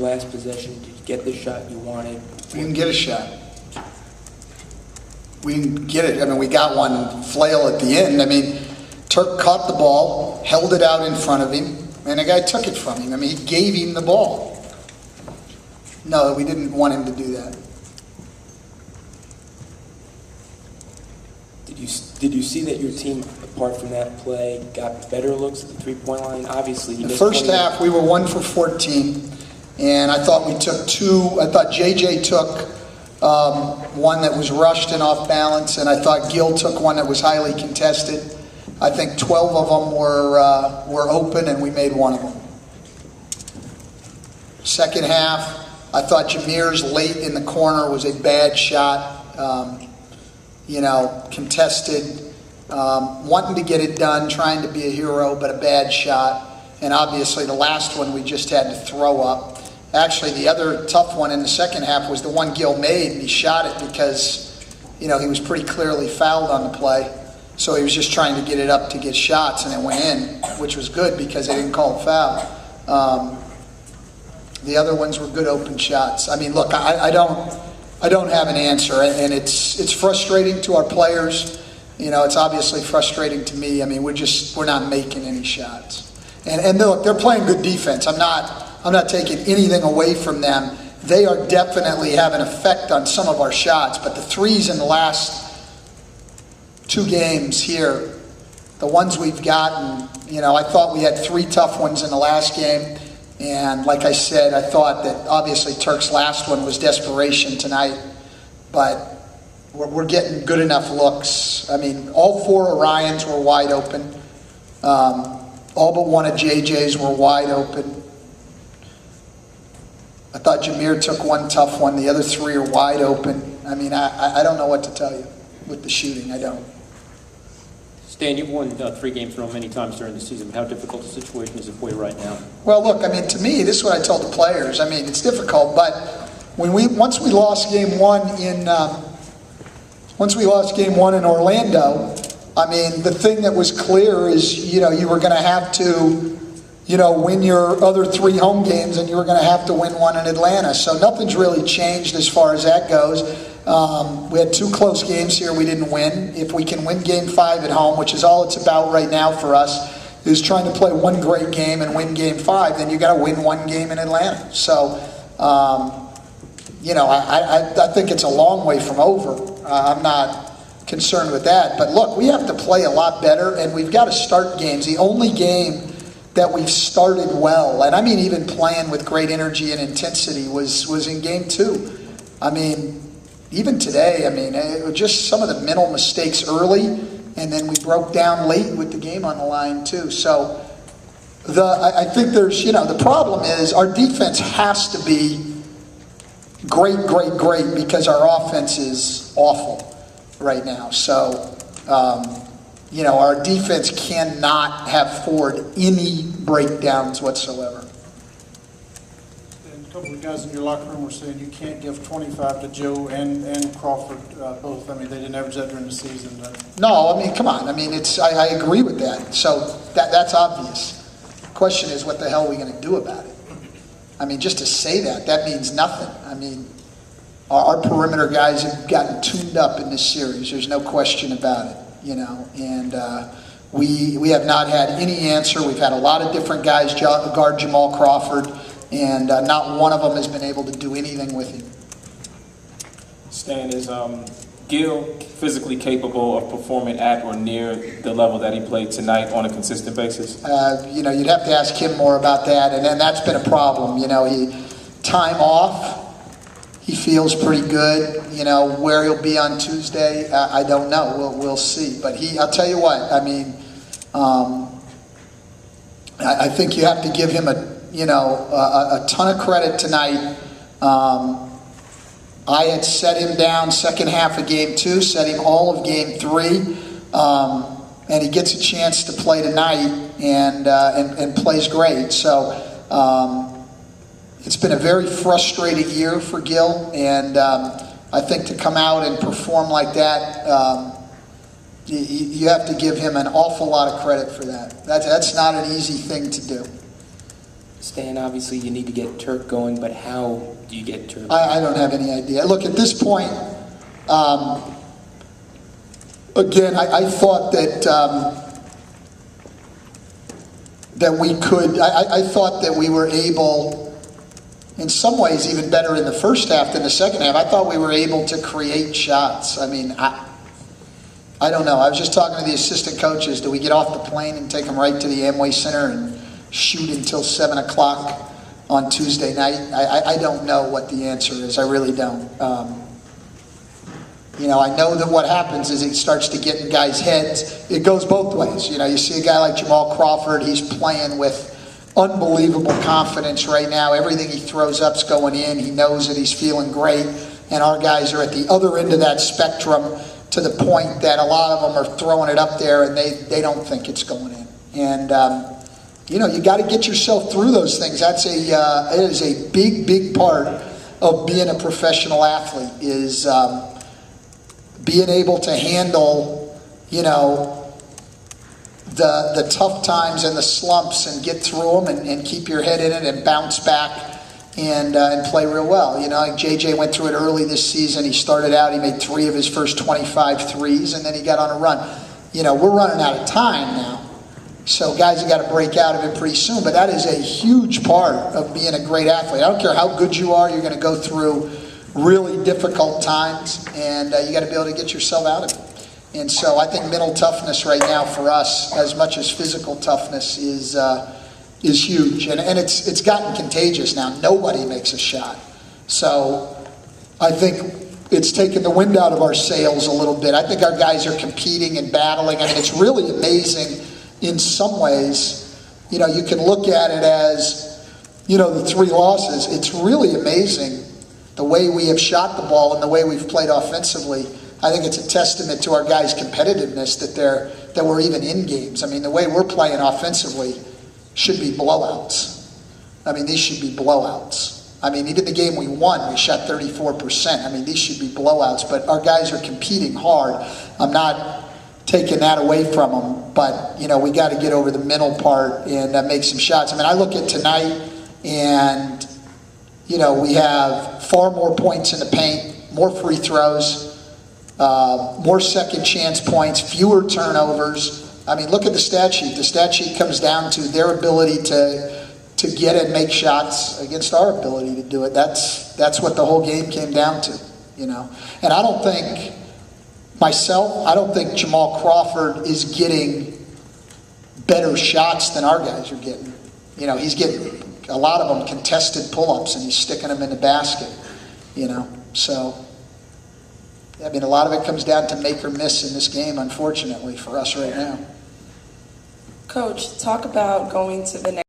last possession? Did you get the shot you wanted? We didn't get a shot. We didn't get it. I mean, we got one flail at the end. I mean, Turk caught the ball, held it out in front of him, and the guy took it from him. I mean, he gave him the ball. No, we didn't want him to do that. Did you see that your team, apart from that play, got better looks at the three-point line? Obviously, the first half we were 1 for 14, and I thought we took two. I thought JJ took one that was rushed and off balance, and I thought Gil took one that was highly contested. I think 12 of them were open, and we made one of them. Second half, I thought Jameer's late in the corner was a bad shot. Contested, wanting to get it done, trying to be a hero, but a bad shot. And obviously the last one we just had to throw up. Actually, the other tough one in the second half was the one Gil made, and he shot it because, he was pretty clearly fouled on the play. So he was just trying to get it up to get shots, and it went in, which was good because they didn't call a foul. The other ones were good open shots. I mean, look, I don't have an answer, and it's frustrating to our players. It's obviously frustrating to me. I mean, we're not making any shots. And look, they're playing good defense. I'm not taking anything away from them. They are definitely having an effect on some of our shots, but the threes in the last 2 games here, the ones we've gotten, I thought we had 3 tough ones in the last game. And like I said, I thought that obviously Turk's last one was desperation tonight, but we're getting good enough looks. I mean, all 4 Orions were wide open. All but one of JJ's were wide open. I thought Jameer took one tough one. The other 3 are wide open. I mean, I don't know what to tell you with the shooting. I don't. Stan, you've won 3 games in a row many times during the season. How difficult a situation is it for you right now? Well, look, I mean, to me, this is what I told the players. I mean, it's difficult, but once we lost game one in Orlando, I mean, the thing that was clear is, you were going to have to, win your other 3 home games, and you were going to have to win one in Atlanta. So nothing's really changed as far as that goes. We had 2 close games here we didn't win. If we can win Game 5 at home, which is all it's about right now for us, is trying to play one great game and win Game 5, then you got to win 1 game in Atlanta. So, I think it's a long way from over. I'm not concerned with that. But look, we have to play a lot better, and we've got to start games. The only game that we've started well, and I mean even playing with great energy and intensity, was in Game 2. I mean, even today, I mean, it was just some of the mental mistakes early, and then we broke down late with the game on the line too. So I think there's, the problem is our defense has to be great because our offense is awful right now. So, our defense cannot have forward any breakdowns whatsoever. A couple of guys in your locker room were saying you can't give 25 to Joe and Crawford both. I mean, they didn't average that during the season. No, I mean, come on. I mean, I agree with that. So that's obvious. The question is, what the hell are we going to do about it? I mean, just to say that means nothing. I mean, our perimeter guys have gotten tuned up in this series. There's no question about it, and we have not had any answer. We've had a lot of different guys guard Jamal Crawford, and not one of them has been able to do anything with him. Stan, is Gil physically capable of performing at or near the level that he played tonight on a consistent basis? You'd have to ask him more about that, and then that's been a problem. Time off, he feels pretty good. Where he'll be on Tuesday, I don't know. We'll see. But I'll tell you what. I mean, I think you have to give him a ton of credit tonight. I had set him down second half of Game 2, set him all of Game 3, and he gets a chance to play tonight and plays great. So it's been a very frustrating year for Gil, and I think to come out and perform like that, you have to give him an awful lot of credit for that. That's not an easy thing to do. Stan, obviously you need to get Turk going, but how do you get Turk? I don't have any idea. Look, at this point, again, I thought that we could, I thought that we were able, in some ways even better in the first half than the second half. I thought we were able to create shots. I mean, I don't know. I was just talking to the assistant coaches. Do we get off the plane and take them right to the Amway Center and shoot until 7 o'clock on Tuesday night? I don't know what the answer is. I really don't. You know, I know that what happens is it starts to get in guys' heads. It goes both ways. You know, you see a guy like Jamal Crawford, he's playing with unbelievable confidence right now. Everything he throws up's going in. He knows that he's feeling great. And our guys are at the other end of that spectrum to the point that a lot of them are throwing it up there and they don't think it's going in. And, you know, you got to get yourself through those things. That's it is a big part of being a professional athlete is being able to handle, you know, the tough times and the slumps and get through them and keep your head in it and bounce back and play real well. You know, like JJ went through it early this season. He started out, he made 3 of his first 25 threes, and then he got on a run. You know, we're running out of time now. So guys have got to break out of it pretty soon. But that is a huge part of being a great athlete. I don't care how good you are, you're going to go through really difficult times, and you got to be able to get yourself out of it. And so I think mental toughness right now for us, as much as physical toughness, is huge. And it's gotten contagious now. Nobody makes a shot. So I think it's taken the wind out of our sails a little bit. I think our guys are competing and battling. I mean, it's really amazing in some ways. You know, you can look at it as, you know, the 3 losses. It's really amazing the way we have shot the ball and the way we've played offensively. I think it's a testament to our guys' competitiveness that we're even in games. I mean, the way we're playing offensively should be blowouts. I mean, these should be blowouts. I mean, even the game we won, we shot 34%. I mean, these should be blowouts, but our guys are competing hard. I'm not taking that away from them, but, you know, we got to get over the mental part and make some shots. I mean, I look at tonight and, you know, we have far more points in the paint, more free throws, more second chance points, fewer turnovers. I mean, look at the stat sheet. The stat sheet comes down to their ability to get and make shots against our ability to do it. That's what the whole game came down to, you know. And I don't think Jamal Crawford is getting better shots than our guys are getting. You know, he's getting a lot of them contested pull-ups and he's sticking them in the basket, you know. So, I mean, a lot of it comes down to make or miss in this game, unfortunately, for us right now. Coach, talk about going to the next